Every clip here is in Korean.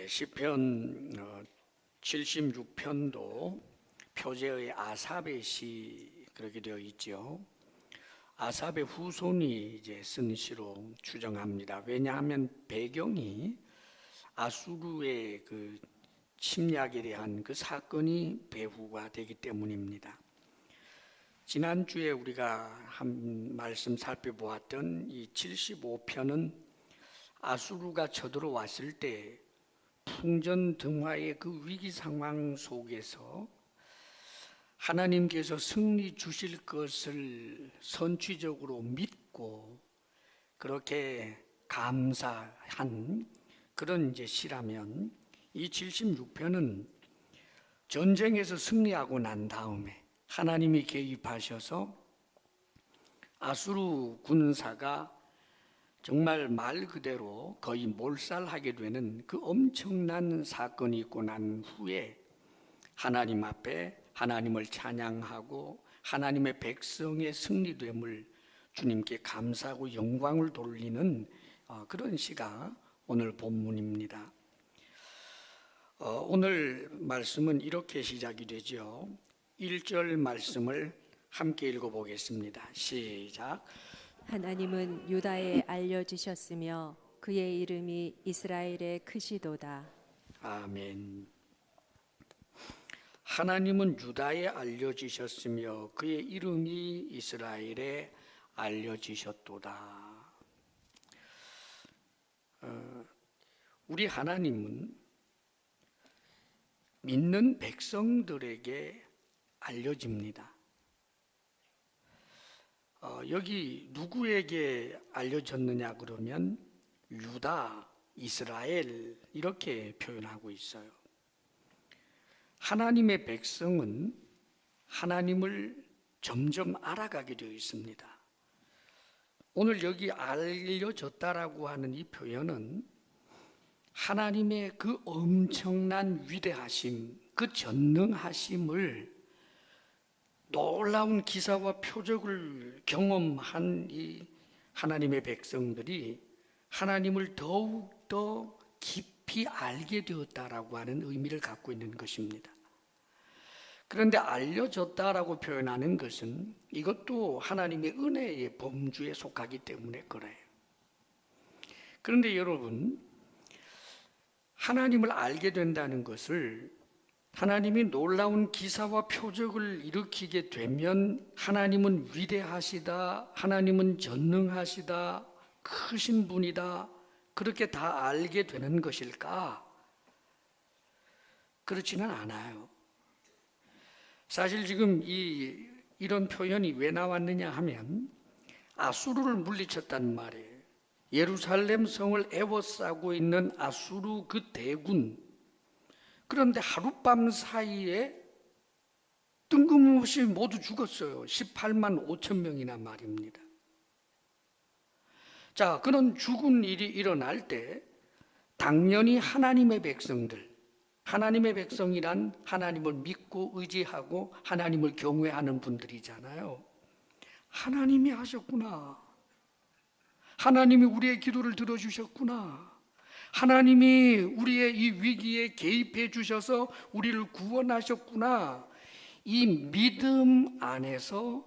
시편 76편도 표제의 아삽의 시 그렇게 되어 있죠. 아삽의 후손이 이제 쓴 시로 추정합니다. 왜냐하면 배경이 아수르의 그 침략에 대한 그 사건이 배후가 되기 때문입니다. 지난주에 우리가 한 말씀 살펴보았던 이 75편은 아수르가 쳐들어왔을 때 풍전등화의 그 위기 상황 속에서 하나님께서 승리 주실 것을 선취적으로 믿고 그렇게 감사한 그런 이제 시라면, 이 76편은 전쟁에서 승리하고 난 다음에 하나님이 개입하셔서 아수르 군사가 정말 말 그대로 거의 몰살하게 되는 그 엄청난 사건이 있고 난 후에 하나님 앞에 하나님을 찬양하고 하나님의 백성의 승리됨을 주님께 감사하고 영광을 돌리는 그런 시가 오늘 본문입니다. 오늘 말씀은 이렇게 시작이 되죠. 1절 말씀을 함께 읽어보겠습니다. 시작. 하나님은 유다에 알려지셨으며 그의 이름이 이스라엘에 크시도다. 아멘. 하나님은 유다에 알려지셨으며 그의 이름이 이스라엘에 알려지셨도다. 우리 하나님은 믿는 백성들에게 알려집니다. 여기 누구에게 알려졌느냐 그러면 유다, 이스라엘 이렇게 표현하고 있어요. 하나님의 백성은 하나님을 점점 알아가게 되어 있습니다. 오늘 여기 알려졌다라고 하는 이 표현은 하나님의 그 엄청난 위대하심, 그 전능하심을 놀라운 기사와 표적을 경험한 이 하나님의 백성들이 하나님을 더욱더 깊이 알게 되었다라고 하는 의미를 갖고 있는 것입니다. 그런데 알려졌다라고 표현하는 것은 이것도 하나님의 은혜의 범주에 속하기 때문에 그래요. 그런데 여러분, 하나님을 알게 된다는 것을, 하나님이 놀라운 기사와 표적을 일으키게 되면 하나님은 위대하시다, 하나님은 전능하시다, 크신 분이다, 그렇게 다 알게 되는 것일까? 그렇지는 않아요. 사실 지금 이런 표현이 왜 나왔느냐 하면 아수르를 물리쳤단 말이에요. 예루살렘 성을 에워싸고 있는 아수르 그 대군, 그런데 하룻밤 사이에 뜬금없이 모두 죽었어요. 18만 5천 명이나 말입니다. 자, 그런 죽은 일이 일어날 때 당연히 하나님의 백성들, 하나님의 백성이란 하나님을 믿고 의지하고 하나님을 경외하는 분들이잖아요. 하나님이 하셨구나, 하나님이 우리의 기도를 들어주셨구나, 하나님이 우리의 이 위기에 개입해 주셔서 우리를 구원하셨구나, 이 믿음 안에서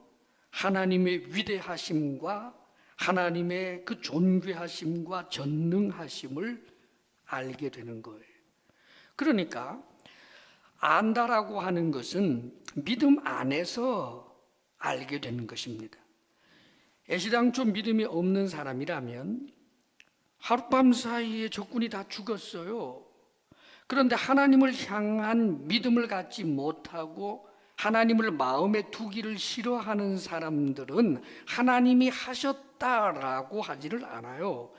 하나님의 위대하심과 하나님의 그 존귀하심과 전능하심을 알게 되는 거예요. 그러니까 안다라고 하는 것은 믿음 안에서 알게 되는 것입니다. 애시당초 믿음이 없는 사람이라면 하룻밤 사이에 적군이 다 죽었어요. 그런데 하나님을 향한 믿음을 갖지 못하고 하나님을 마음에 두기를 싫어하는 사람들은 하나님이 하셨다라고 하지를 않아요.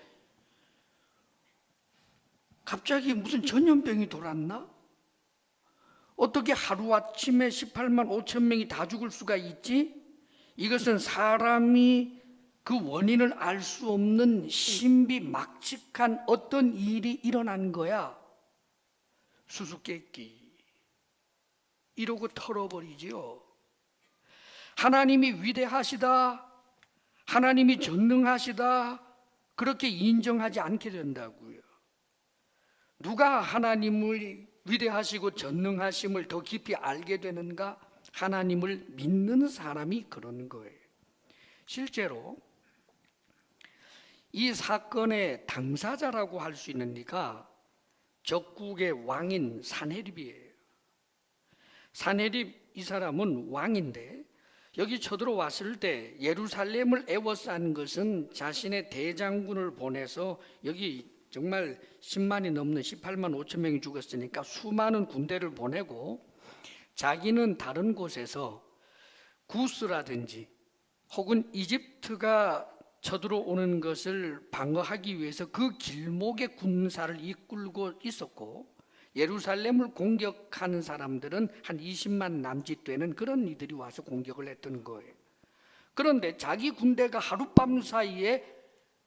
갑자기 무슨 전염병이 돌았나? 어떻게 하루아침에 18만 5천 명이 다 죽을 수가 있지? 이것은 사람이 그 원인을 알 수 없는 신비막측한 어떤 일이 일어난 거야. 수수께끼 이러고 털어버리지요. 하나님이 위대하시다, 하나님이 전능하시다, 그렇게 인정하지 않게 된다고요. 누가 하나님을 위대하시고 전능하심을 더 깊이 알게 되는가? 하나님을 믿는 사람이 그러는 거예요. 실제로 이 사건의 당사자라고 할 수 있는 이가 적국의 왕인 사네립이에요. 사네립 이 사람은 왕인데 여기 쳐들어왔을 때 예루살렘을 에워싼 것은 자신의 대장군을 보내서 여기 정말 10만이 넘는 18만 5천 명이 죽었으니까 수많은 군대를 보내고 자기는 다른 곳에서 구스라든지 혹은 이집트가 쳐들어오는 것을 방어하기 위해서 그 길목에 군사를 이끌고 있었고 예루살렘을 공격하는 사람들은 한 20만 남짓 되는 그런 이들이 와서 공격을 했던 거예요. 그런데 자기 군대가 하룻밤 사이에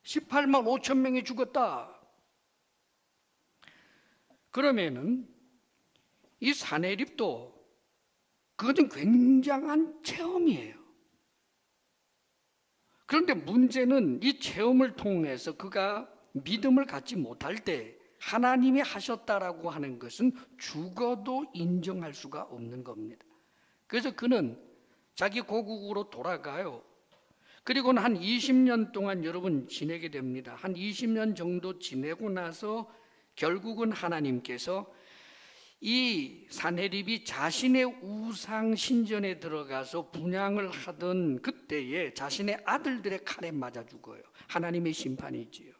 18만 5천 명이 죽었다. 그러면은 이 사네립도 그것은 굉장한 체험이에요. 그런데 문제는 이 체험을 통해서 그가 믿음을 갖지 못할 때 하나님이 하셨다라고 하는 것은 죽어도 인정할 수가 없는 겁니다. 그래서 그는 자기 고국으로 돌아가요. 그리고는 한 20년 동안 여러분 지내게 됩니다. 한 20년 정도 지내고 나서 결국은 하나님께서 이 사네립이 자신의 우상 신전에 들어가서 분향을 하던 그때에 자신의 아들들의 칼에 맞아 죽어요. 하나님의 심판이지요.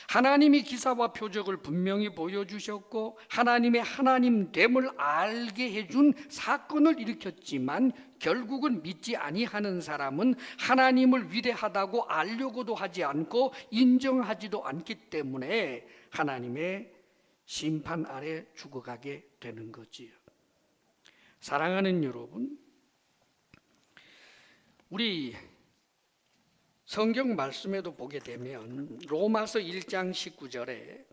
하나님이 기사와 표적을 분명히 보여주셨고 하나님의 하나님됨을 알게 해준 사건을 일으켰지만 결국은 믿지 아니하는 사람은 하나님을 위대하다고 알려고도 하지 않고 인정하지도 않기 때문에 하나님의 심판 아래 죽어가게 되는 거지요. 사랑하는 여러분, 우리 성경 말씀에도 보게 되면 로마서 1장 19절에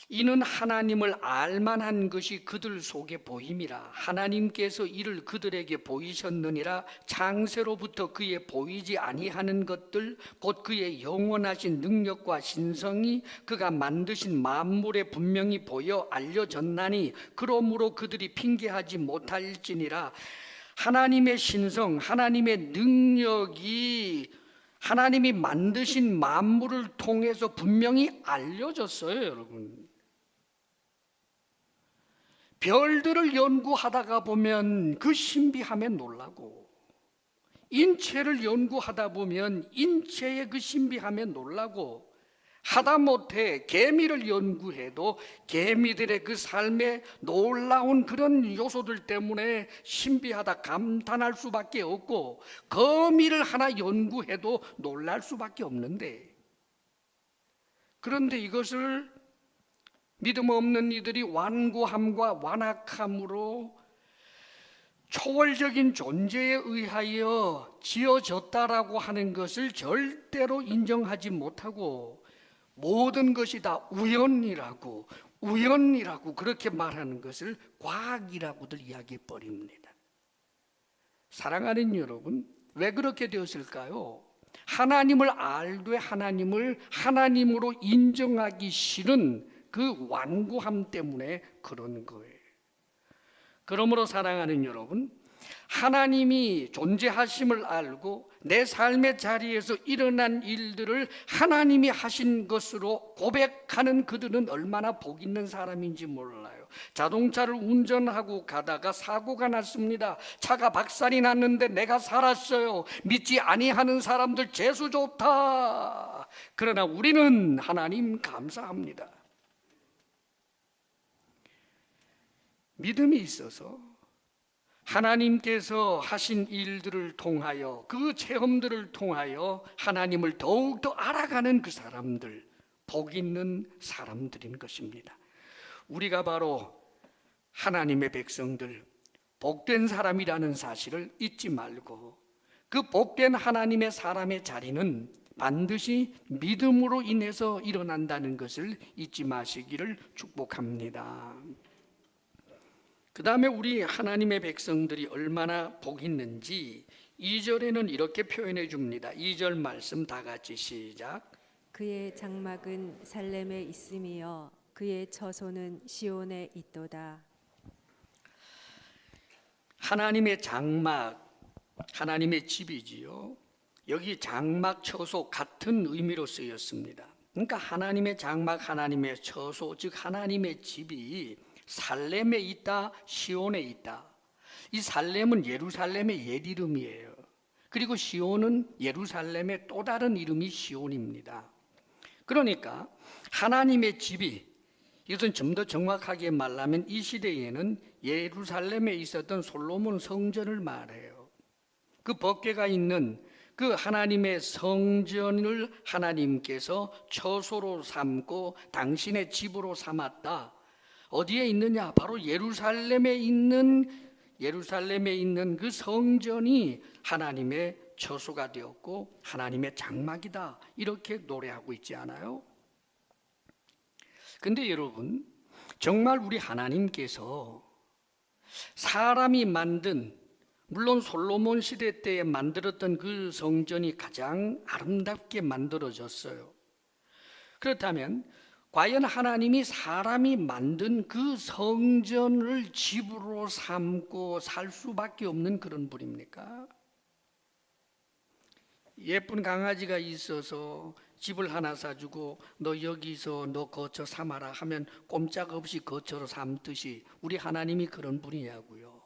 이는 하나님을 알만한 것이 그들 속에 보임이라 하나님께서 이를 그들에게 보이셨느니라 창세로부터 그의 보이지 아니하는 것들 곧 그의 영원하신 능력과 신성이 그가 만드신 만물에 분명히 보여 알려졌나니 그러므로 그들이 핑계하지 못할지니라. 하나님의 신성, 하나님의 능력이 하나님이 만드신 만물을 통해서 분명히 알려졌어요, 여러분. 별들을 연구하다가 보면 그 신비함에 놀라고, 인체를 연구하다 보면 인체의 그 신비함에 놀라고, 하다못해 개미를 연구해도 개미들의 그 삶에 놀라운 그런 요소들 때문에 신비하다 감탄할 수밖에 없고, 거미를 하나 연구해도 놀랄 수밖에 없는데, 그런데 이것을 믿음 없는 이들이 완고함과 완악함으로 초월적인 존재에 의하여 지어졌다라고 하는 것을 절대로 인정하지 못하고 모든 것이 다 우연이라고 그렇게 말하는 것을 과학이라고들 이야기해 버립니다. 사랑하는 여러분, 왜 그렇게 되었을까요? 하나님을 알되 하나님을 하나님으로 인정하기 싫은 그 완고함 때문에 그런 거예요. 그러므로 사랑하는 여러분, 하나님이 존재하심을 알고 내 삶의 자리에서 일어난 일들을 하나님이 하신 것으로 고백하는 그들은 얼마나 복 있는 사람인지 몰라요. 자동차를 운전하고 가다가 사고가 났습니다. 차가 박살이 났는데 내가 살았어요. 믿지 아니하는 사람들 재수 좋다. 그러나 우리는 하나님 감사합니다. 믿음이 있어서 하나님께서 하신 일들을 통하여 그 체험들을 통하여 하나님을 더욱더 알아가는 그 사람들, 복 있는 사람들인 것입니다. 우리가 바로 하나님의 백성들, 복된 사람이라는 사실을 잊지 말고 그 복된 하나님의 사람의 자리는 반드시 믿음으로 인해서 일어난다는 것을 잊지 마시기를 축복합니다. 그 다음에 우리 하나님의 백성들이 얼마나 복 있는지 2절에는 이렇게 표현해 줍니다. 2절 말씀 다 같이 시작. 그의 장막은 살렘에 있음이여 그의 처소는 시온에 있도다. 하나님의 장막, 하나님의 집이지요. 여기 장막, 처소 같은 의미로 쓰였습니다. 그러니까 하나님의 장막, 하나님의 처소, 즉 하나님의 집이 살렘에 있다, 시온에 있다. 이 살렘은 예루살렘의 옛 이름이에요. 그리고 시온은 예루살렘의 또 다른 이름이 시온입니다. 그러니까 하나님의 집이, 이것은 좀 더 정확하게 말하면 이 시대에는 예루살렘에 있었던 솔로몬 성전을 말해요. 그 법궤가 있는 그 하나님의 성전을 하나님께서 처소로 삼고 당신의 집으로 삼았다. 어디에 있느냐? 바로 예루살렘에 있는 그 성전이 하나님의 처소가 되었고 하나님의 장막이다. 이렇게 노래하고 있지 않아요? 근데 여러분, 정말 우리 하나님께서 사람이 만든, 물론 솔로몬 시대 때에 만들었던 그 성전이 가장 아름답게 만들어졌어요. 그렇다면 과연 하나님이 사람이 만든 그 성전을 집으로 삼고 살 수밖에 없는 그런 분입니까? 예쁜 강아지가 있어서 집을 하나 사주고 너 여기서 너 거처 삼아라 하면 꼼짝없이 거처로 삼듯이 우리 하나님이 그런 분이냐고요.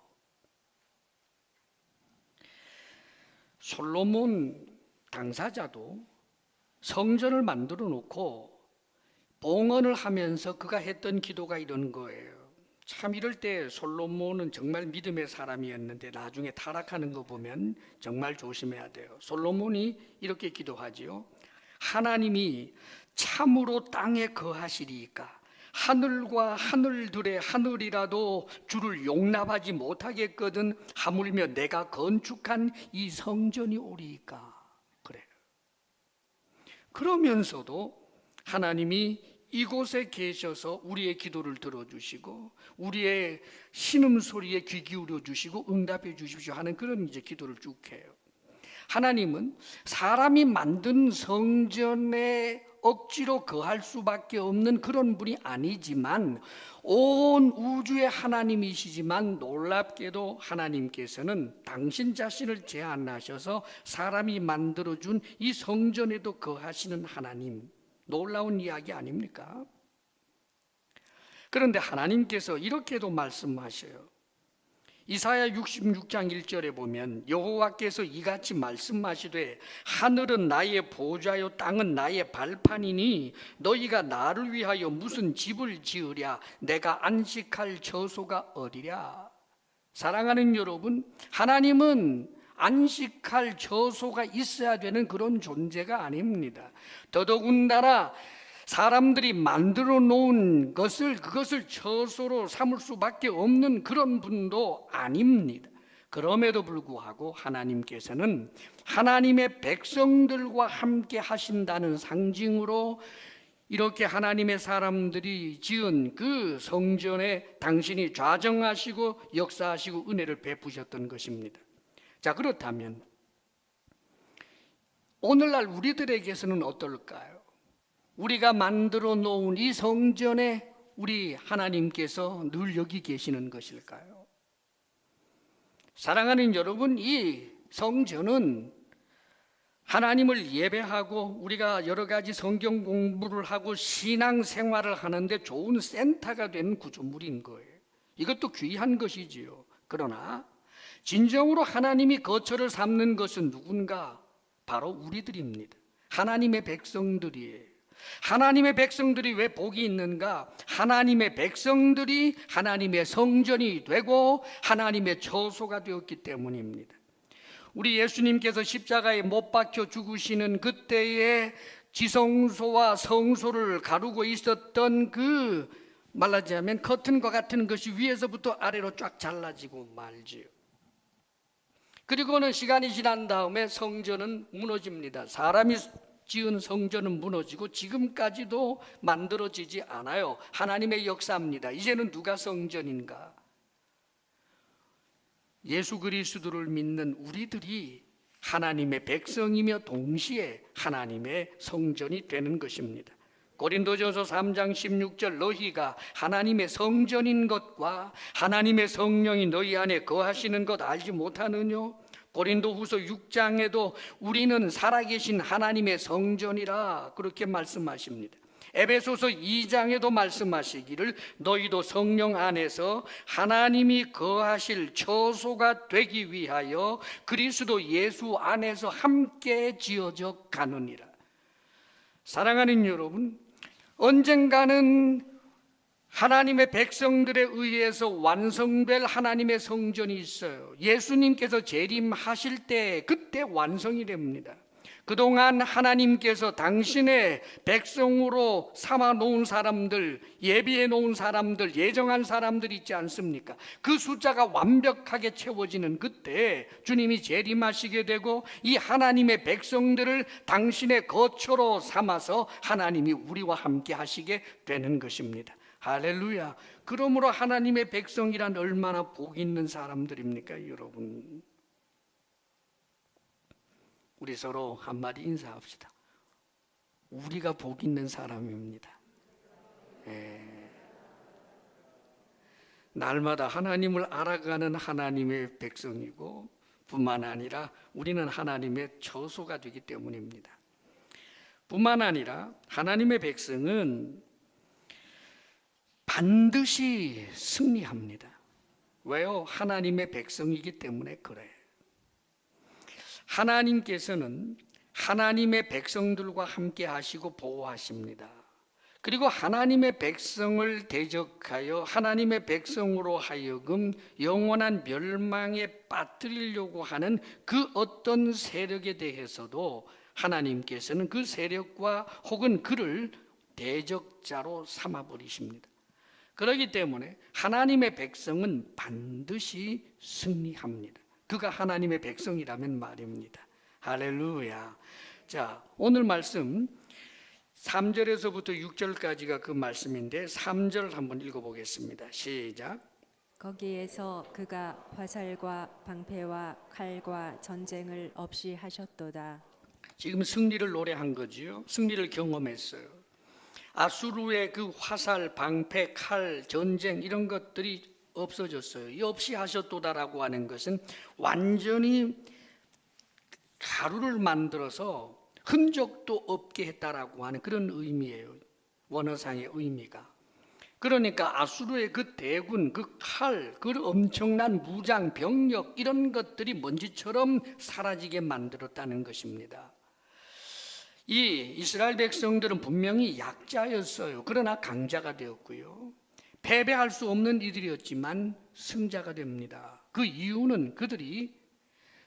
솔로몬 당사자도 성전을 만들어 놓고 봉헌을 하면서 그가 했던 기도가 이런 거예요. 참 이럴 때 솔로몬은 정말 믿음의 사람이었는데 나중에 타락하는 거 보면 정말 조심해야 돼요. 솔로몬이 이렇게 기도하지요. 하나님이 참으로 땅에 거하시리이까 하늘과 하늘들의 하늘이라도 주를 용납하지 못하겠거든 하물며 내가 건축한 이 성전이 오리이까. 그래요. 그러면서도 하나님이 이곳에 계셔서 우리의 기도를 들어주시고 우리의 신음소리에 귀 기울여 주시고 응답해 주십시오 하는 그런 이제 기도를 쭉 해요. 하나님은 사람이 만든 성전에 억지로 거할 수밖에 없는 그런 분이 아니지만 온 우주의 하나님이시지만 놀랍게도 하나님께서는 당신 자신을 제한하셔서 사람이 만들어준 이 성전에도 거하시는 하나님, 놀라운 이야기 아닙니까? 그런데 하나님께서 이렇게도 말씀하셔요. 이사야 66장 1절에 보면 여호와께서 이같이 말씀하시되 하늘은 나의 보좌요 땅은 나의 발판이니 너희가 나를 위하여 무슨 집을 지으랴 내가 안식할 처소가 어디랴. 사랑하는 여러분, 하나님은 안식할 처소가 있어야 되는 그런 존재가 아닙니다. 더더군다나 사람들이 만들어 놓은 그것을 처소로 삼을 수밖에 없는 그런 분도 아닙니다. 그럼에도 불구하고 하나님께서는 하나님의 백성들과 함께 하신다는 상징으로 이렇게 하나님의 사람들이 지은 그 성전에 당신이 좌정하시고 역사하시고 은혜를 베푸셨던 것입니다. 자, 그렇다면 오늘날 우리들에게서는 어떨까요? 우리가 만들어 놓은 이 성전에 우리 하나님께서 늘 여기 계시는 것일까요? 사랑하는 여러분, 이 성전은 하나님을 예배하고 우리가 여러 가지 성경 공부를 하고 신앙 생활을 하는데 좋은 센터가 되는 구조물인 거예요. 이것도 귀한 것이지요. 그러나 진정으로 하나님이 거처를 삼는 것은 누군가? 바로 우리들입니다. 하나님의 백성들이에요. 하나님의 백성들이 왜 복이 있는가? 하나님의 백성들이 하나님의 성전이 되고 하나님의 처소가 되었기 때문입니다. 우리 예수님께서 십자가에 못 박혀 죽으시는 그때에 지성소와 성소를 가르고 있었던 그 말하자면 커튼과 같은 것이 위에서부터 아래로 쫙 잘라지고 말지요. 그리고는 시간이 지난 다음에 성전은 무너집니다. 사람이 지은 성전은 무너지고 지금까지도 만들어지지 않아요. 하나님의 역사입니다. 이제는 누가 성전인가? 예수 그리스도를 믿는 우리들이 하나님의 백성이며 동시에 하나님의 성전이 되는 것입니다. 고린도전서 3장 16절 너희가 하나님의 성전인 것과 하나님의 성령이 너희 안에 거하시는 것 알지 못하느뇨? 고린도후서 6장에도 우리는 살아계신 하나님의 성전이라 그렇게 말씀하십니다. 에베소서 2장에도 말씀하시기를 너희도 성령 안에서 하나님이 거하실 처소가 되기 위하여 그리스도 예수 안에서 함께 지어져 가느니라. 사랑하는 여러분, 언젠가는 하나님의 백성들에 의해서 완성될 하나님의 성전이 있어요. 예수님께서 재림하실 때 그때 완성이 됩니다. 그동안 하나님께서 당신의 백성으로 삼아 놓은 사람들, 예비해 놓은 사람들, 예정한 사람들 있지 않습니까? 그 숫자가 완벽하게 채워지는 그때 주님이 재림하시게 되고 이 하나님의 백성들을 당신의 거처로 삼아서 하나님이 우리와 함께 하시게 되는 것입니다. 할렐루야. 그러므로 하나님의 백성이란 얼마나 복 있는 사람들입니까, 여러분? 우리 서로 한마디 인사합시다. 우리가 복 있는 사람입니다. 날마다 하나님을 알아가는 하나님의 백성이고 뿐만 아니라 우리는 하나님의 처소가 되기 때문입니다. 뿐만 아니라 하나님의 백성은 반드시 승리합니다. 왜요? 하나님의 백성이기 때문에 그래요. 하나님께서는 하나님의 백성들과 함께 하시고 보호하십니다. 그리고 하나님의 백성을 대적하여 하나님의 백성으로 하여금 영원한 멸망에 빠뜨리려고 하는 그 어떤 세력에 대해서도 하나님께서는 그 세력과 혹은 그를 대적자로 삼아버리십니다. 그렇기 때문에 하나님의 백성은 반드시 승리합니다. 그가 하나님의 백성이라면 말입니다. 할렐루야. 자, 오늘 말씀 3절에서부터 6절까지가 그 말씀인데 3절 한번 읽어보겠습니다. 시작. 거기에서 그가 화살과 방패와 칼과 전쟁을 없이 하셨도다. 지금 승리를 노래한 거지요. 승리를 경험했어요. 아수르의 그 화살, 방패, 칼, 전쟁 이런 것들이 없어졌어요. 이 없이 하셨도다라고 하는 것은 완전히 가루를 만들어서 흔적도 없게 했다라고 하는 그런 의미예요. 원어상의 의미가. 그러니까 아수르의 그 대군, 그 칼, 그 엄청난 무장, 병력 이런 것들이 먼지처럼 사라지게 만들었다는 것입니다. 이 이스라엘 백성들은 분명히 약자였어요. 그러나 강자가 되었고요. 패배할 수 없는 이들이었지만 승자가 됩니다. 그 이유는 그들이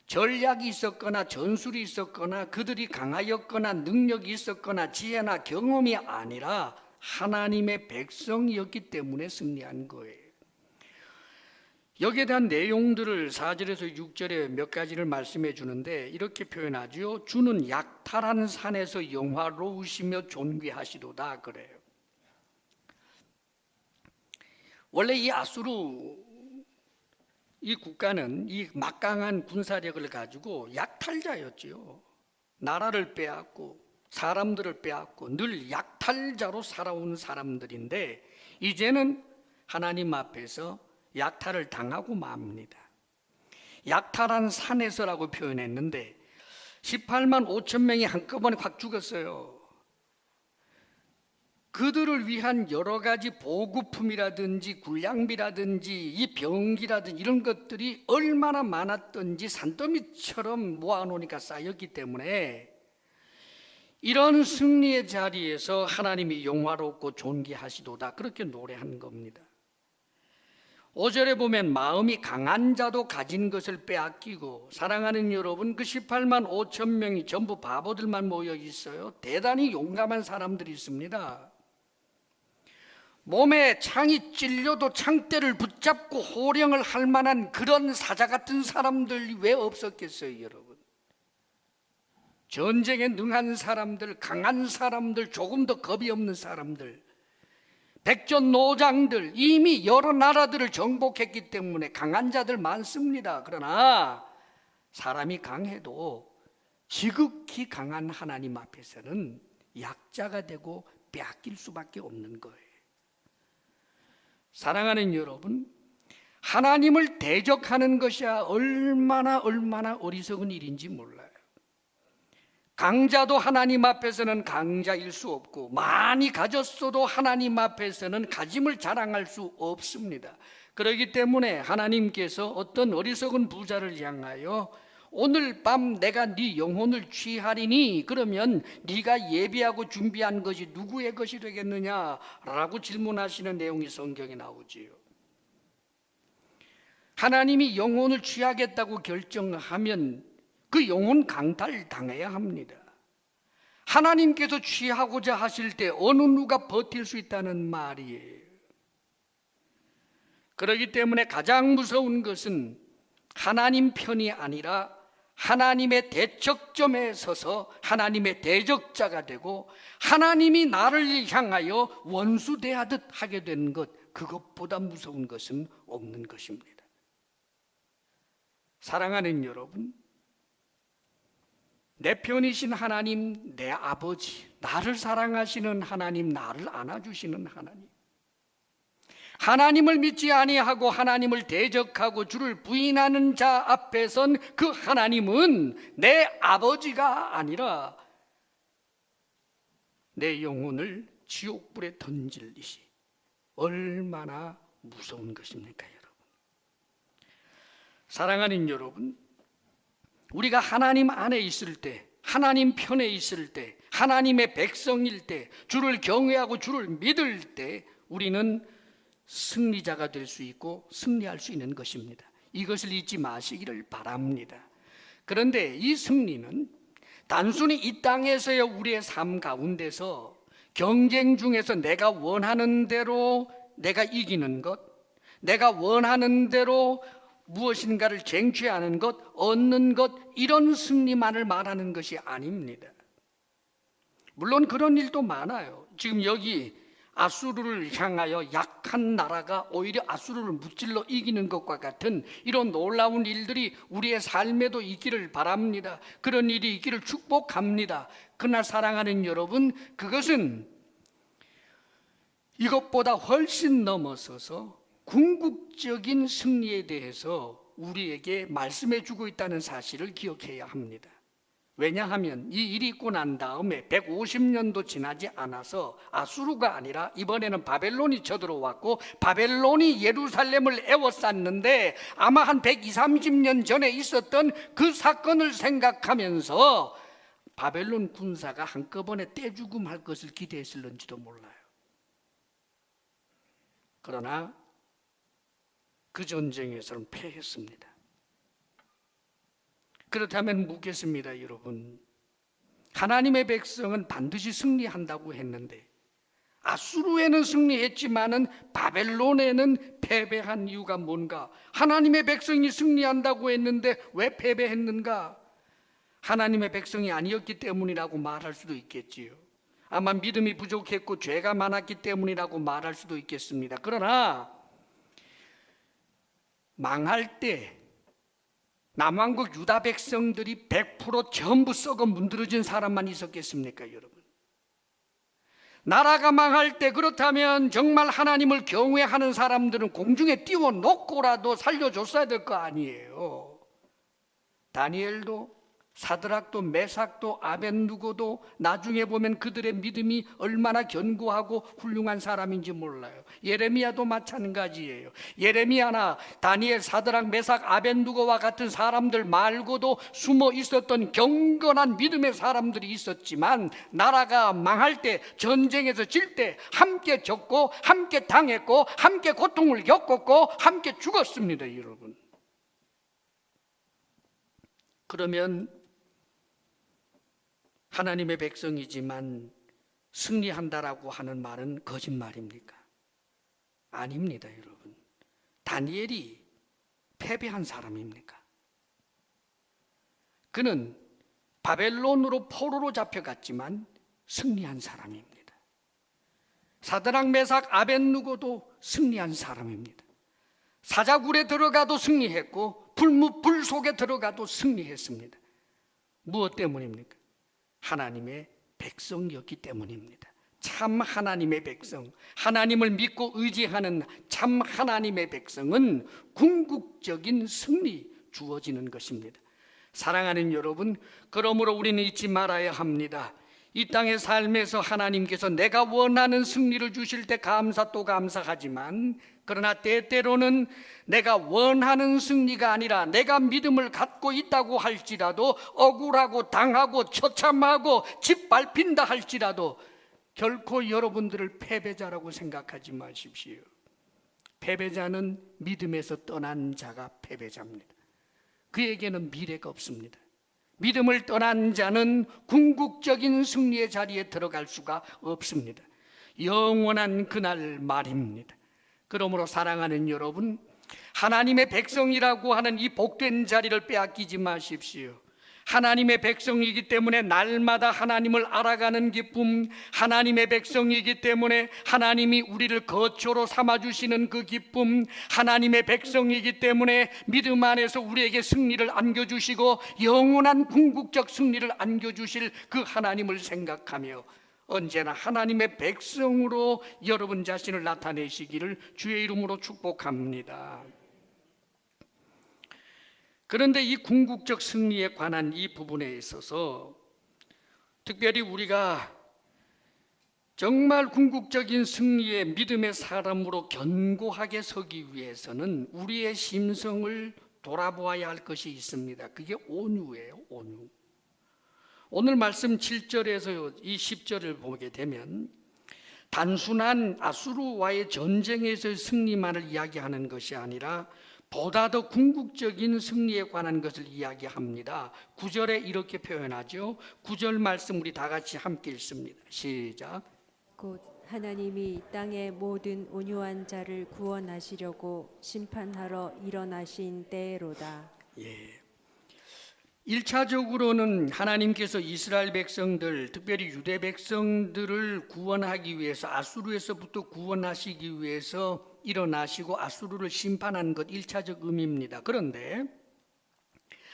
전략이 있었거나 전술이 있었거나 그들이 강하였거나 능력이 있었거나 지혜나 경험이 아니라 하나님의 백성이었기 때문에 승리한 거예요. 여기에 대한 내용들을 4절에서 6절에 몇 가지를 말씀해 주는데 이렇게 표현하죠. 주는 약탈한 산에서 영화로우시며 존귀하시도다 그래요. 원래 이 아수르 이 국가는 이 막강한 군사력을 가지고 약탈자였지요. 나라를 빼앗고 사람들을 빼앗고 늘 약탈자로 살아온 사람들인데 이제는 하나님 앞에서 약탈을 당하고 맙니다. 약탈한 산에서라고 표현했는데 18만 5천 명이 한꺼번에 확 죽었어요. 그들을 위한 여러 가지 보급품이라든지 군량비라든지 이 병기라든지 이런 것들이 얼마나 많았던지 산더미처럼 모아놓으니까 쌓였기 때문에 이런 승리의 자리에서 하나님이 영화롭고 존귀하시도다 그렇게 노래한 겁니다. 5절에 보면 마음이 강한 자도 가진 것을 빼앗기고 사랑하는 여러분 그 18만 5천 명이 전부 바보들만 모여 있어요. 대단히 용감한 사람들이 있습니다. 몸에 창이 찔려도 창대를 붙잡고 호령을 할 만한 그런 사자 같은 사람들이 왜 없었겠어요, 여러분? 전쟁에 능한 사람들, 강한 사람들, 조금 더 겁이 없는 사람들, 백전노장들, 이미 여러 나라들을 정복했기 때문에 강한 자들 많습니다. 그러나 사람이 강해도 지극히 강한 하나님 앞에서는 약자가 되고 빼앗길 수밖에 없는 거예요. 사랑하는 여러분, 하나님을 대적하는 것이야 얼마나 어리석은 일인지 몰라요. 강자도 하나님 앞에서는 강자일 수 없고, 많이 가졌어도 하나님 앞에서는 가짐을 자랑할 수 없습니다. 그렇기 때문에 하나님께서 어떤 어리석은 부자를 향하여 오늘 밤 내가 네 영혼을 취하리니 그러면 네가 예비하고 준비한 것이 누구의 것이 되겠느냐라고 질문하시는 내용이 성경에 나오지요. 하나님이 영혼을 취하겠다고 결정하면 그 영혼 강탈 당해야 합니다. 하나님께서 취하고자 하실 때 어느 누가 버틸 수 있다는 말이에요. 그렇기 때문에 가장 무서운 것은 하나님 편이 아니라 하나님의 대척점에 서서 하나님의 대적자가 되고 하나님이 나를 향하여 원수 대하듯 하게 되는 것, 그것보다 무서운 것은 없는 것입니다. 사랑하는 여러분, 내 편이신 하나님, 내 아버지, 나를 사랑하시는 하나님, 나를 안아주시는 하나님, 하나님을 믿지 아니하고 하나님을 대적하고 주를 부인하는 자 앞에선 그 하나님은 내 아버지가 아니라 내 영혼을 지옥불에 던질 이시 얼마나 무서운 것입니까, 여러분? 사랑하는 여러분, 우리가 하나님 안에 있을 때, 하나님 편에 있을 때, 하나님의 백성일 때, 주를 경외하고 주를 믿을 때 우리는 승리자가 될 수 있고 승리할 수 있는 것입니다. 이것을 잊지 마시기를 바랍니다. 그런데 이 승리는 단순히 이 땅에서의 우리의 삶 가운데서 경쟁 중에서 내가 원하는 대로 내가 이기는 것, 내가 원하는 대로 무엇인가를 쟁취하는 것, 얻는 것, 이런 승리만을 말하는 것이 아닙니다. 물론 그런 일도 많아요. 지금 여기 아수르를 향하여 약한 나라가 오히려 아수르를 무찔러 이기는 것과 같은 이런 놀라운 일들이 우리의 삶에도 있기를 바랍니다. 그런 일이 있기를 축복합니다. 그러나 사랑하는 여러분, 그것은 이것보다 훨씬 넘어서서 궁극적인 승리에 대해서 우리에게 말씀해 주고 있다는 사실을 기억해야 합니다. 왜냐하면 이 일이 있고 난 다음에 150년도 지나지 않아서 아수르가 아니라 이번에는 바벨론이 쳐들어왔고 바벨론이 예루살렘을 에워쌌는데 아마 한 120, 30년 전에 있었던 그 사건을 생각하면서 바벨론 군사가 한꺼번에 떼죽음할 것을 기대했을는지도 몰라요. 그러나 그 전쟁에서는 패했습니다. 그렇다면 묻겠습니다, 여러분. 하나님의 백성은 반드시 승리한다고 했는데 아수르에는 승리했지만은 바벨론에는 패배한 이유가 뭔가? 하나님의 백성이 승리한다고 했는데 왜 패배했는가? 하나님의 백성이 아니었기 때문이라고 말할 수도 있겠지요. 아마 믿음이 부족했고 죄가 많았기 때문이라고 말할 수도 있겠습니다. 그러나 망할 때 남왕국 유다 백성들이 100% 전부 썩어 문드러진 사람만 있었겠습니까, 여러분? 나라가 망할 때 그렇다면 정말 하나님을 경외하는 사람들은 공중에 띄워놓고라도 살려줬어야 될 거 아니에요. 다니엘도 사드락도 메삭도 아벳누고도 나중에 보면 그들의 믿음이 얼마나 견고하고 훌륭한 사람인지 몰라요. 예레미야도 마찬가지예요. 예레미야나 다니엘, 사드락, 메삭, 아벳누고와 같은 사람들 말고도 숨어 있었던 경건한 믿음의 사람들이 있었지만 나라가 망할 때, 전쟁에서 질 때 함께 졌고 함께 당했고 함께 고통을 겪었고 함께 죽었습니다, 여러분. 그러면 하나님의 백성이지만 승리한다라고 하는 말은 거짓말입니까? 아닙니다, 여러분. 다니엘이 패배한 사람입니까? 그는 바벨론으로 포로로 잡혀갔지만 승리한 사람입니다. 사드락, 메삭, 아벳누고도 승리한 사람입니다. 사자굴에 들어가도 승리했고 불 속에 들어가도 승리했습니다. 무엇 때문입니까? 하나님의 백성이었기 때문입니다. 참 하나님의 백성, 하나님을 믿고 의지하는 참 하나님의 백성은 궁극적인 승리 주어지는 것입니다. 사랑하는 여러분, 그러므로 우리는 잊지 말아야 합니다. 이 땅의 삶에서 하나님께서 내가 원하는 승리를 주실 때 감사 또 감사하지만, 그러나 때때로는 내가 원하는 승리가 아니라 내가 믿음을 갖고 있다고 할지라도 억울하고 당하고 처참하고 짓밟힌다 할지라도 결코 여러분들을 패배자라고 생각하지 마십시오. 패배자는 믿음에서 떠난 자가 패배자입니다. 그에게는 미래가 없습니다. 믿음을 떠난 자는 궁극적인 승리의 자리에 들어갈 수가 없습니다. 영원한 그날 말입니다. 그러므로 사랑하는 여러분, 하나님의 백성이라고 하는 이 복된 자리를 빼앗기지 마십시오. 하나님의 백성이기 때문에 날마다 하나님을 알아가는 기쁨, 하나님의 백성이기 때문에 하나님이 우리를 거처로 삼아주시는 그 기쁨, 하나님의 백성이기 때문에 믿음 안에서 우리에게 승리를 안겨주시고 영원한 궁극적 승리를 안겨주실 그 하나님을 생각하며 언제나 하나님의 백성으로 여러분 자신을 나타내시기를 주의 이름으로 축복합니다. 그런데 이 궁극적 승리에 관한 이 부분에 있어서 특별히 우리가 정말 궁극적인 승리의 믿음의 사람으로 견고하게 서기 위해서는 우리의 심성을 돌아보아야 할 것이 있습니다. 그게 온유예요, 온유. 오늘 말씀 7절에서 이 10절을 보게 되면 단순한 아수르와의 전쟁에서의 승리만을 이야기하는 것이 아니라 보다 더 궁극적인 승리에 관한 것을 이야기합니다. 9절에 이렇게 표현하죠. 9절 말씀 우리 다 같이 함께 읽습니다. 시작. 곧 하나님이 땅의 모든 온유한 자를 구원하시려고 심판하러 일어나신 때로다. 예. 1차적으로는 하나님께서 이스라엘 백성들, 특별히 유대 백성들을 구원하기 위해서 아수르에서부터 구원하시기 위해서 일어나시고 아수르를 심판한 것 1차적 의미입니다. 그런데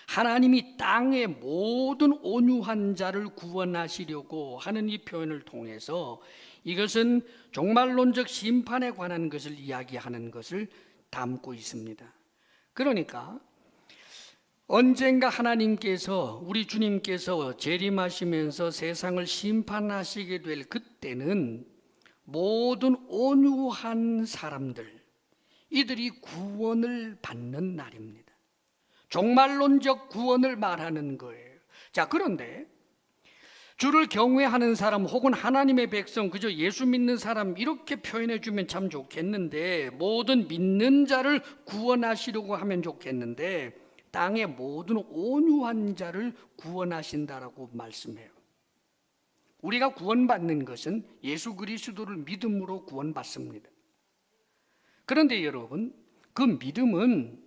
하나님이 땅의 모든 온유한 자를 구원하시려고 하는 이 표현을 통해서 이것은 종말론적 심판에 관한 것을 이야기하는 것을 담고 있습니다. 그러니까 언젠가 하나님께서, 우리 주님께서 재림하시면서 세상을 심판하시게 될 그때는 모든 온유한 사람들, 이들이 구원을 받는 날입니다. 종말론적 구원을 말하는 거예요. 자, 그런데 주를 경외하는 사람 혹은 하나님의 백성, 그저 예수 믿는 사람 이렇게 표현해 주면 참 좋겠는데, 모든 믿는 자를 구원하시려고 하면 좋겠는데 땅의 모든 온유한 자를 구원하신다라고 말씀해요. 우리가 구원받는 것은 예수 그리스도를 믿음으로 구원받습니다. 그런데 여러분, 그 믿음은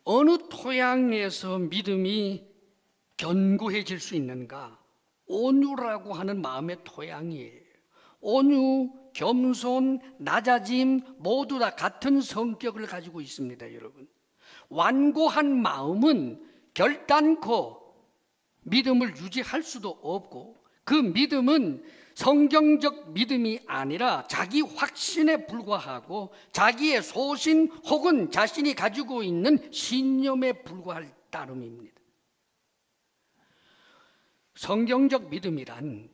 어느 토양에서 믿음이 견고해질 수 있는가? 온유라고 하는 마음의 토양이에요. 온유, 겸손, 낮아짐 모두 다 같은 성격을 가지고 있습니다, 여러분. 완고한 마음은 결단코 믿음을 유지할 수도 없고, 그 믿음은 성경적 믿음이 아니라 자기 확신에 불과하고 자기의 소신 혹은 자신이 가지고 있는 신념에 불과할 따름입니다. 성경적 믿음이란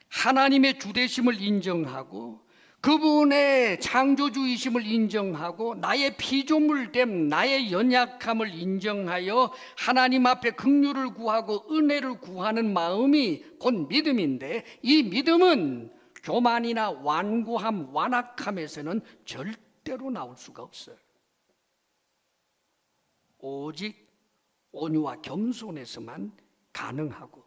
하나님의 주되심을 인정하고 그분의 창조주이심을 인정하고 나의 피조물됨, 나의 연약함을 인정하여 하나님 앞에 긍휼을 구하고 은혜를 구하는 마음이 곧 믿음인데, 이 믿음은 교만이나 완고함, 완악함에서는 절대로 나올 수가 없어요. 오직 온유와 겸손에서만 가능하고,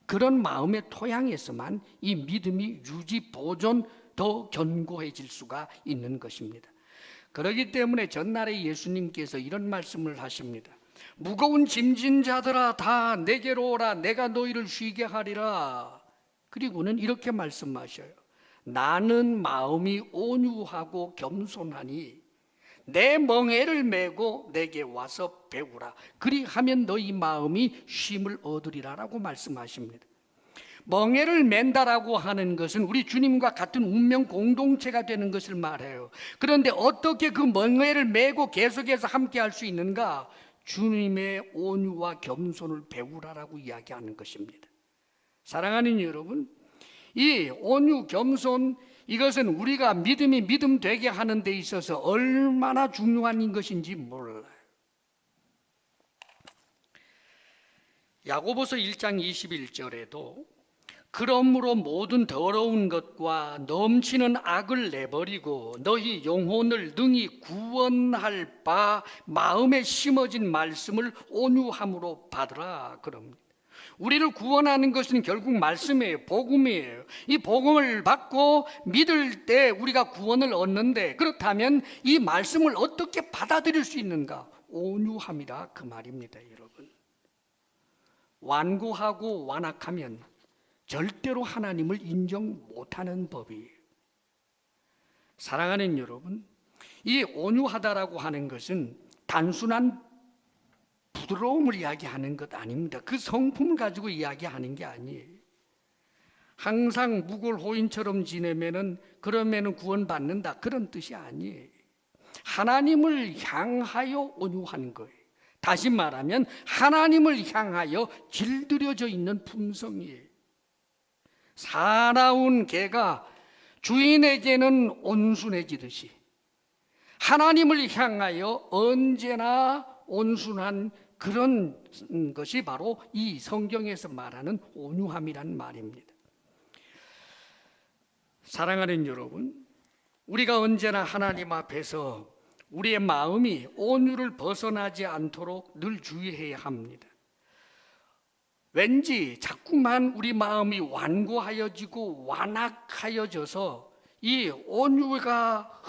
그런 마음의 토양에서만 이 믿음이 유지, 보존, 더 견고해질 수가 있는 것입니다. 그렇기 때문에 전날에 예수님께서 이런 말씀을 하십니다. 무거운 짐진 자들아 다 내게로 오라, 내가 너희를 쉬게 하리라. 그리고는 이렇게 말씀하셔요. 나는 마음이 온유하고 겸손하니 내 멍에를 메고 내게 와서 배우라. 그리하면 너희 마음이 쉼을 얻으리라 라고 말씀하십니다. 멍에를 맨다라고 하는 것은 우리 주님과 같은 운명 공동체가 되는 것을 말해요. 그런데 어떻게 그 멍에를 메고 계속해서 함께 할 수 있는가? 주님의 온유와 겸손을 배우라라고 이야기하는 것입니다. 사랑하는 여러분, 이 온유 겸손, 이것은 우리가 믿음이 믿음 되게 하는 데 있어서 얼마나 중요한 것인지 몰라요. 야고보서 1장 21절에도 그러므로 모든 더러운 것과 넘치는 악을 내버리고 너희 영혼을 능히 구원할 바 마음에 심어진 말씀을 온유함으로 받으라 그럽니다. 우리를 구원하는 것은 결국 말씀이에요. 복음이에요. 이 복음을 받고 믿을 때 우리가 구원을 얻는데, 그렇다면 이 말씀을 어떻게 받아들일 수 있는가? 온유함이라 그 말입니다, 여러분. 완고하고 완악하면 절대로 하나님을 인정 못하는 법이에요. 사랑하는 여러분, 이 온유하다라고 하는 것은 단순한 부드러움을 이야기하는 것 아닙니다. 그 성품을 가지고 이야기하는 게 아니에요. 항상 묵을호인처럼 지내면은 그러면은 구원받는다, 그런 뜻이 아니에요. 하나님을 향하여 온유한 거예요. 다시 말하면 하나님을 향하여 길들여져 있는 품성이에요. 사나운 개가 주인에게는 온순해지듯이 하나님을 향하여 언제나 온순한 그런 것이 바로 이 성경에서 말하는 온유함이란 말입니다. 사랑하는 여러분, 우리가 언제나 하나님 앞에서 우리의 마음이 온유를 벗어나지 않도록 늘 주의해야 합니다. 왠지 자꾸만 우리 마음이 완고하여지고 완악하여져서 이 온유가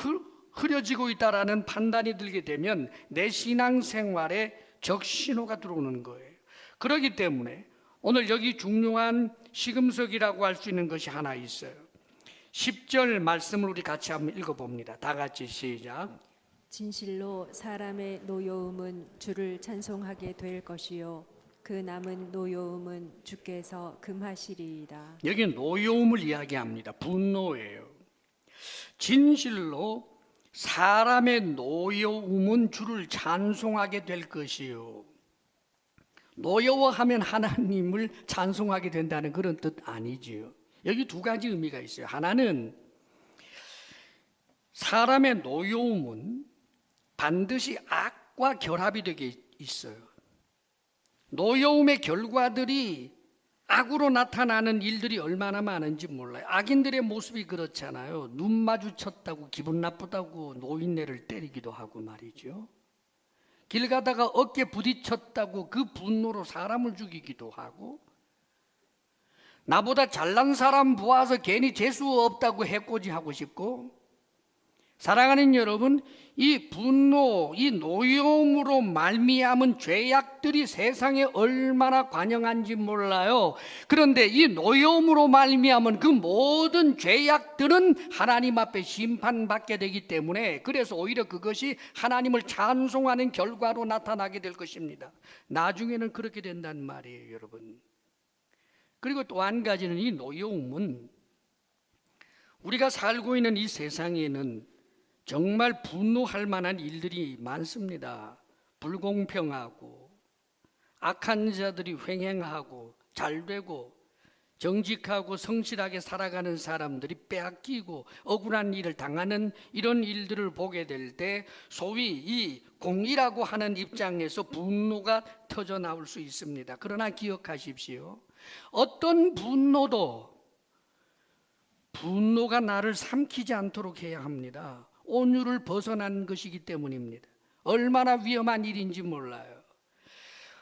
흐려지고 있다라는 판단이 들게 되면 내 신앙생활에 적신호가 들어오는 거예요. 그렇기 때문에 오늘 여기 중요한 시금석이라고 할 수 있는 것이 하나 있어요. 10절 말씀을 우리 같이 한번 읽어봅니다. 다 같이 시작. 진실로 사람의 노여움은 주를 찬송하게 될 것이요 그 남은 노여움은 주께서 금하시리이다. 여기 노여움을 이야기합니다. 분노예요. 진실로 사람의 노여움은 주를 찬송하게 될 것이요. 노여워하면 하나님을 찬송하게 된다는 그런 뜻 아니지요. 여기 두 가지 의미가 있어요. 하나는 사람의 노여움은 반드시 악과 결합이 되게 있어요. 노여움의 결과들이 악으로 나타나는 일들이 얼마나 많은지 몰라요. 악인들의 모습이 그렇잖아요. 눈 마주쳤다고 기분 나쁘다고 노인네를 때리기도 하고 말이죠. 길 가다가 어깨 부딪혔다고 그 분노로 사람을 죽이기도 하고, 나보다 잘난 사람 보아서 괜히 재수 없다고 해코지하고 싶고, 사랑하는 여러분, 이 분노, 이 노여움으로 말미암은 죄악들이 세상에 얼마나 관영한지 몰라요. 그런데 이 노여움으로 말미암은 그 모든 죄악들은 하나님 앞에 심판받게 되기 때문에, 그래서 오히려 그것이 하나님을 찬송하는 결과로 나타나게 될 것입니다. 나중에는 그렇게 된단 말이에요, 여러분. 그리고 또 한 가지는 이 노여움은 우리가 살고 있는 이 세상에는 정말 분노할 만한 일들이 많습니다. 불공평하고 악한 자들이 횡행하고 잘되고 정직하고 성실하게 살아가는 사람들이 빼앗기고 억울한 일을 당하는 이런 일들을 보게 될 때 소위 이 공의라고 하는 입장에서 분노가 터져 나올 수 있습니다. 그러나 기억하십시오. 어떤 분노가 나를 삼키지 않도록 해야 합니다. 온유를 벗어난 것이기 때문입니다. 얼마나 위험한 일인지 몰라요.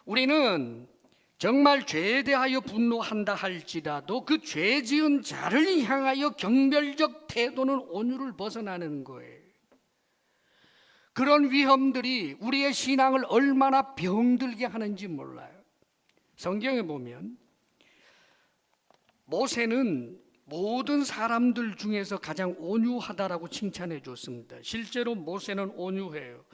우리는 정말 죄에 대하여 분노한다 할지라도 그 죄 지은 자를 향하여 경멸적 태도는 온유를 벗어나는 거예요. 그런 위험들이 우리의 신앙을 얼마나 병들게 하는지 몰라요. 성경에 보면 모세는 모든 사람들 중에서 가장 온유하다라고 칭찬해 줬습니다. 실제로 모세는 온유해요.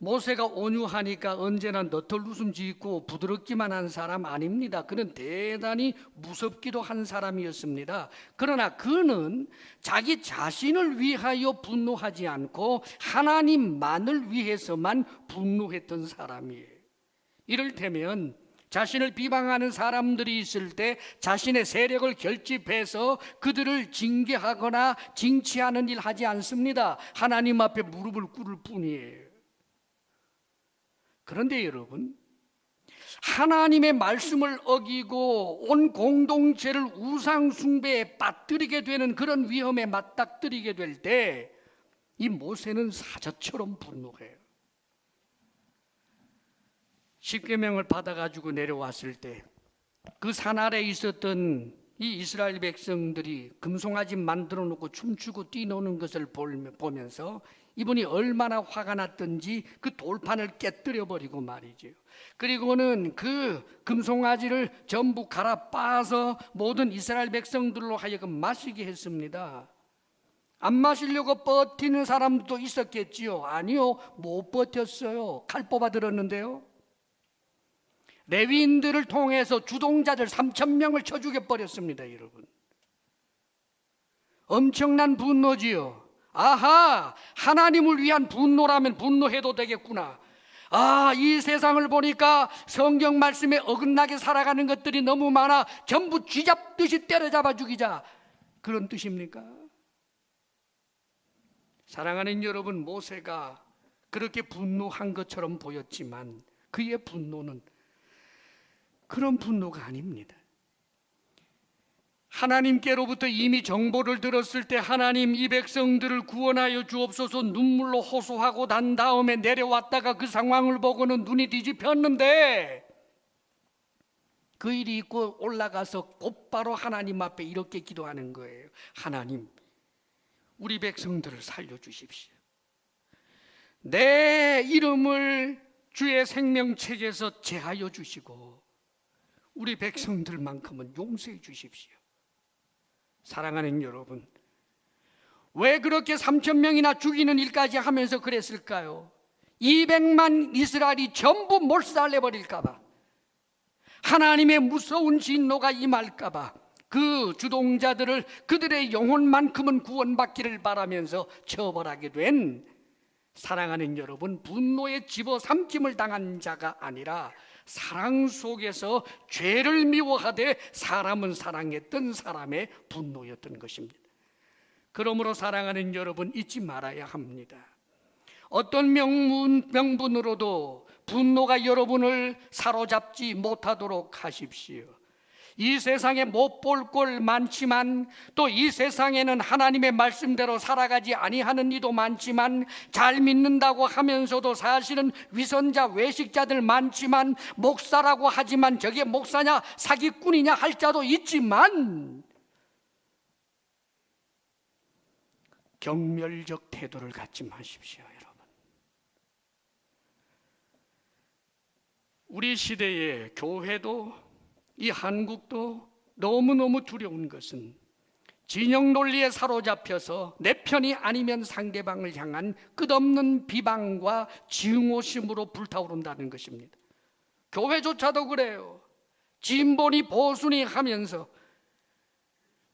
모세가 온유하니까 언제나 너털 웃음 짓고 부드럽기만 한 사람 아닙니다. 그는 대단히 무섭기도 한 사람이었습니다. 그러나 그는 자기 자신을 위하여 분노하지 않고 하나님만을 위해서만 분노했던 사람이에요. 이를테면 자신을 비방하는 사람들이 있을 때 자신의 세력을 결집해서 그들을 징계하거나 징치하는 일 하지 않습니다. 하나님 앞에 무릎을 꿇을 뿐이에요. 그런데 여러분, 하나님의 말씀을 어기고 온 공동체를 우상 숭배에 빠뜨리게 되는 그런 위험에 맞닥뜨리게 될 때 이 모세는 사자처럼 분노해요. 십계명을 받아가지고 내려왔을 때 그 산 아래에 있었던 이 이스라엘 백성들이 금송아지 만들어 놓고 춤추고 뛰노는 것을 보면서 이분이 얼마나 화가 났던지 그 돌판을 깨뜨려 버리고 말이죠. 그리고는 그 금송아지를 전부 갈아 빻아서 모든 이스라엘 백성들로 하여금 마시게 했습니다. 안 마시려고 버티는 사람도 있었겠지요. 아니요, 못 버텼어요. 칼 뽑아 들었는데요. 레위인들을 통해서 주동자들 3,000명을 쳐 죽여버렸습니다. 여러분, 엄청난 분노지요. 아하, 하나님을 위한 분노라면 분노해도 되겠구나. 아, 이 세상을 보니까 성경 말씀에 어긋나게 살아가는 것들이 너무 많아. 전부 쥐잡듯이 때려잡아 죽이자, 그런 뜻입니까? 사랑하는 여러분, 모세가 그렇게 분노한 것처럼 보였지만 그의 분노는 그런 분노가 아닙니다. 하나님께로부터 이미 정보를 들었을 때 하나님 이 백성들을 구원하여 주옵소서 눈물로 호소하고 난 다음에 내려왔다가 그 상황을 보고는 눈이 뒤집혔는데 그 일이 있고 올라가서 곧바로 하나님 앞에 이렇게 기도하는 거예요. 하나님, 우리 백성들을 살려주십시오. 내 이름을 주의 생명책에서 제하여 주시고 우리 백성들만큼은 용서해 주십시오. 사랑하는 여러분, 왜 그렇게 3,000명이나 죽이는 일까지 하면서 그랬을까요? 200만 이스라엘이 전부 몰살해버릴까 봐, 하나님의 무서운 진노가 임할까 봐 그 주동자들을 그들의 영혼만큼은 구원받기를 바라면서 처벌하게 된, 사랑하는 여러분, 분노에 집어삼킴을 당한 자가 아니라 사랑 속에서 죄를 미워하되 사람은 사랑했던 사람의 분노였던 것입니다. 그러므로 사랑하는 여러분, 잊지 말아야 합니다. 어떤 명분으로도 분노가 여러분을 사로잡지 못하도록 하십시오. 이 세상에 못 볼 꼴 많지만 또 이 세상에는 하나님의 말씀대로 살아가지 아니하는 이도 많지만 잘 믿는다고 하면서도 사실은 위선자 외식자들 많지만 목사라고 하지만 저게 목사냐 사기꾼이냐 할 자도 있지만 경멸적 태도를 갖지 마십시오. 여러분, 우리 시대의 교회도 이 한국도 너무너무 두려운 것은 진영 논리에 사로잡혀서 내 편이 아니면 상대방을 향한 끝없는 비방과 증오심으로 불타오른다는 것입니다. 교회조차도 그래요. 진보니 보수니 하면서,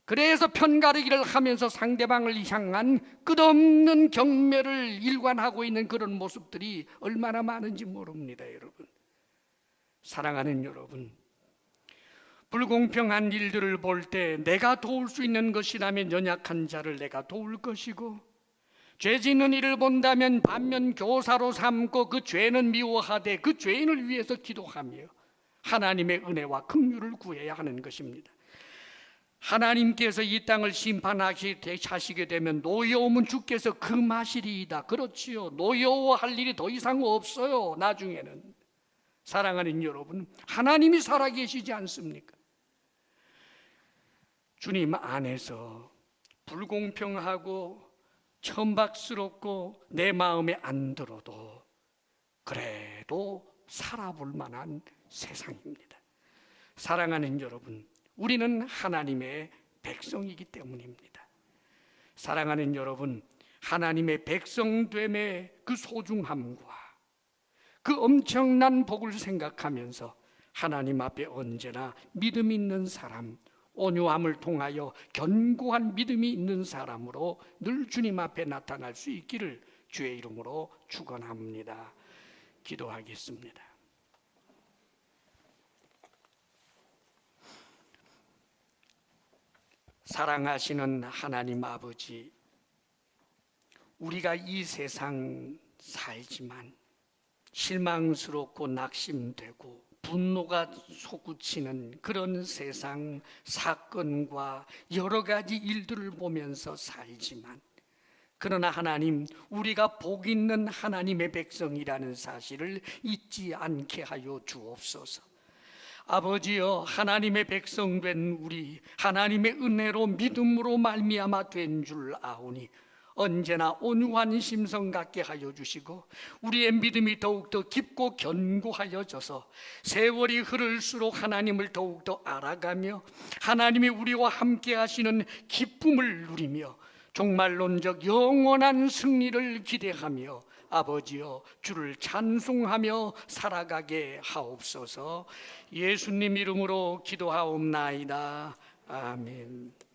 그래서 편가르기를 하면서 상대방을 향한 끝없는 경멸을 일관하고 있는 그런 모습들이 얼마나 많은지 모릅니다. 여러분, 사랑하는 여러분, 불공평한 일들을 볼 때 내가 도울 수 있는 것이라면 연약한 자를 내가 도울 것이고, 죄 짓는 일을 본다면 반면 교사로 삼고 그 죄는 미워하되 그 죄인을 위해서 기도하며 하나님의 은혜와 긍휼을 구해야 하는 것입니다. 하나님께서 이 땅을 심판하시게 되면 노여움은 주께서 금하시리이다. 그렇지요. 노여워할 일이 더 이상 없어요. 나중에는. 사랑하는 여러분, 하나님이 살아계시지 않습니까? 주님 안에서 불공평하고 천박스럽고 내 마음에 안 들어도 그래도 살아볼 만한 세상입니다. 사랑하는 여러분, 우리는 하나님의 백성이기 때문입니다. 사랑하는 여러분, 하나님의 백성됨의 그 소중함과 그 엄청난 복을 생각하면서 하나님 앞에 언제나 믿음 있는 사람, 온유함을 통하여 견고한 믿음이 있는 사람으로 늘 주님 앞에 나타날 수 있기를 주의 이름으로 축원합니다. 기도하겠습니다. 사랑하시는 하나님 아버지, 우리가 이 세상 살지만 실망스럽고 낙심되고 분노가 솟구치는 그런 세상 사건과 여러 가지 일들을 보면서 살지만, 그러나 하나님, 우리가 복 있는 하나님의 백성이라는 사실을 잊지 않게 하여 주옵소서. 아버지여, 하나님의 백성 된 우리, 하나님의 은혜로 믿음으로 말미암아 된 줄 아오니 언제나 온유한 심성 갖게 하여 주시고 우리의 믿음이 더욱더 깊고 견고하여져서 세월이 흐를수록 하나님을 더욱더 알아가며 하나님이 우리와 함께 하시는 기쁨을 누리며 종말론적 영원한 승리를 기대하며 아버지여, 주를 찬송하며 살아가게 하옵소서. 예수님 이름으로 기도하옵나이다. 아멘.